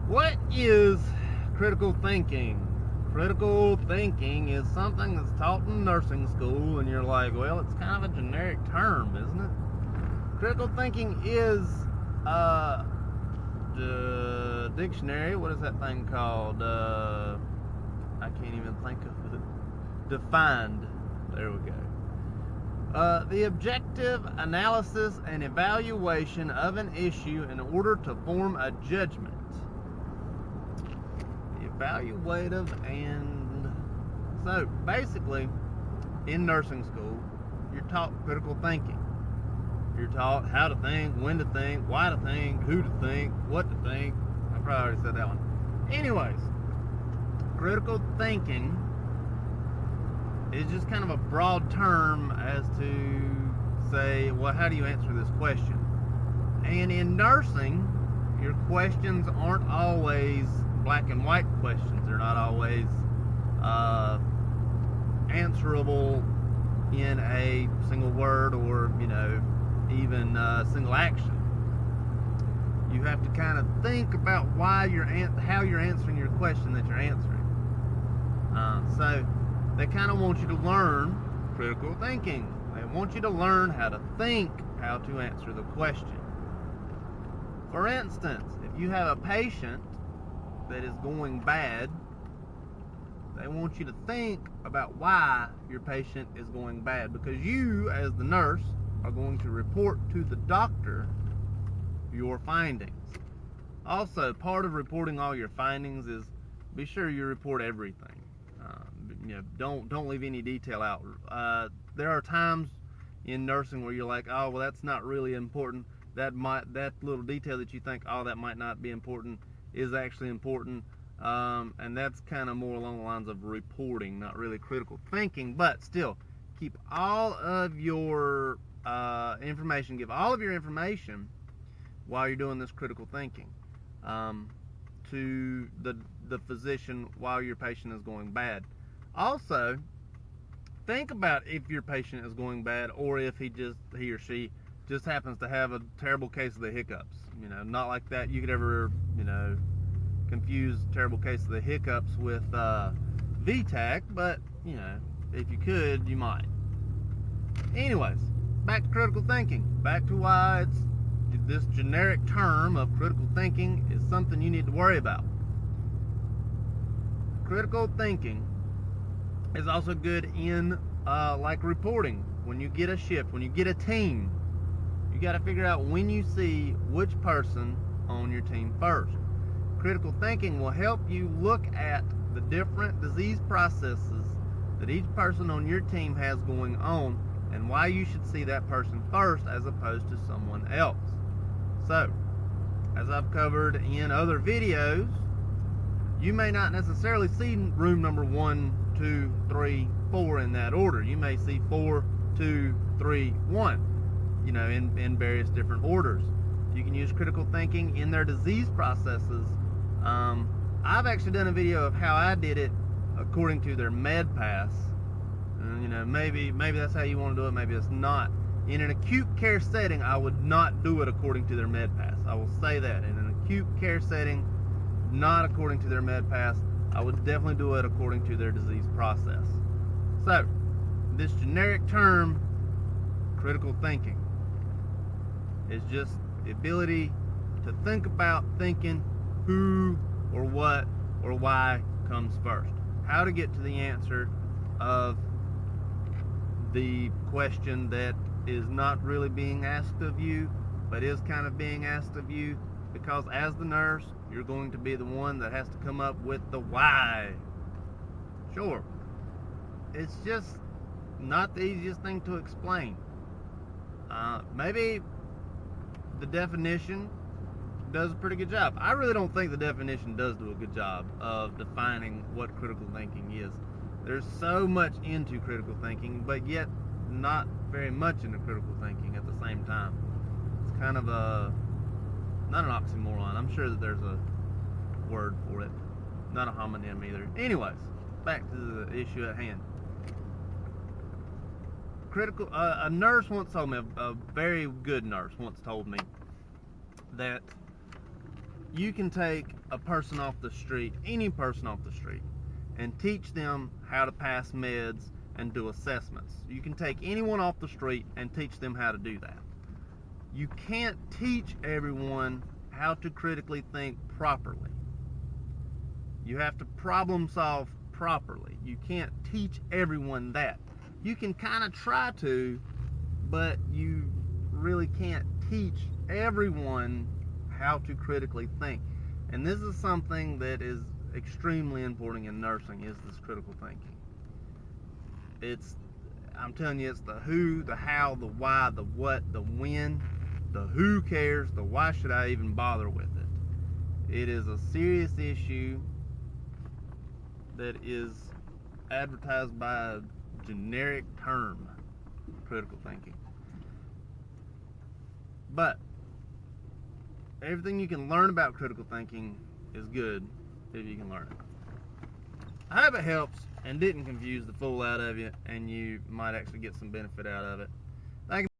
What is critical thinking? Critical thinking is something that's taught in nursing school, and you're like, well, it's kind of a generic term, isn't it? Critical thinking is the dictionary. What is that thing called? I can't even think of it. Defined. There we go. The objective analysis and evaluation of an issue in order to form a judgment. Evaluative, and so basically in nursing school you're taught critical thinking. You're taught how to think, when to think, why to think, who to think, what to think. I probably already said that one. Anyways, critical thinking is just kind of a broad term as to say, well, how do you answer this question? And in nursing, your questions aren't always black and white questions. They're not always answerable in a single word or, even a single action. You have to kind of think about how you're answering your question that you're answering. So they kind of want you to learn critical thinking. They want you to learn how to think how to answer the question. For instance, if you have a patient that is going bad, they want you to think about why your patient is going bad, because you, as the nurse, are going to report to the doctor your findings. Also, part of reporting all your findings is be sure you report everything. Don't leave any detail out. There are times in nursing where you're like, oh, well, that's not really important. That little detail that you think, oh, that might not be important, is actually important. And that's kind of more along the lines of reporting, not really critical thinking. But still, keep all of your information, give all of your information while you're doing this critical thinking to the physician while your patient is going bad. Also, think about if your patient is going bad, or if he or she just happens to have a terrible case of the hiccups. Not like that you could ever, confuse terrible case of the hiccups with VTAC, but if you could, you might. Anyways, back to critical thinking. Back to why this generic term of critical thinking is something you need to worry about. Critical thinking is also good in like reporting. When you get a shift, when you get a team, you got to figure out when you see which person on your team first. Critical thinking will help you look at the different disease processes that each person on your team has going on, and why you should see that person first as opposed to someone else. So, as I've covered in other videos, you may not necessarily see room number 1, 2, 3, 4 in that order. You may see 4, 2, 3, 1, in various different orders. You can use critical thinking in their disease processes. I've actually done a video of how I did it according to their med pass. Maybe that's how you want to do it, maybe it's not. In an acute care setting, I would not do it according to their med pass. I will say that. In an acute care setting, not according to their med pass. I would definitely do it according to their disease process. So, this generic term, critical thinking, is just the ability to think about thinking who or what or why comes first. How to get to the answer of the question that is not really being asked of you, but is kind of being asked of you, because as the nurse, you're going to be the one that has to come up with the why. Sure, it's just not the easiest thing to explain. Maybe the definition does a pretty good job. I really don't think the definition does do a good job of defining what critical thinking is. There's so much into critical thinking, but yet not very much into critical thinking at the same time. It's kind of not an oxymoron. I'm sure that there's a word for it. Not a homonym either. Anyways, back to the issue at hand. A nurse once told me, a very good nurse once told me, that you can take a person off the street, any person off the street, and teach them how to pass meds and do assessments. You can take anyone off the street and teach them how to do that. You can't teach everyone how to critically think properly. You have to problem solve properly. You can't teach everyone that. You can kind of try to, but you really can't teach everyone how to critically think. And this is something that is extremely important in nursing, is this critical thinking. I'm telling you, it's the who, the how, the why, the what, the when, the who cares, the why should I even bother with it. It is a serious issue that is advertised by a generic term, critical thinking. But everything you can learn about critical thinking is good if you can learn it. I hope it helps and didn't confuse the fool out of you, and you might actually get some benefit out of it. Thank you.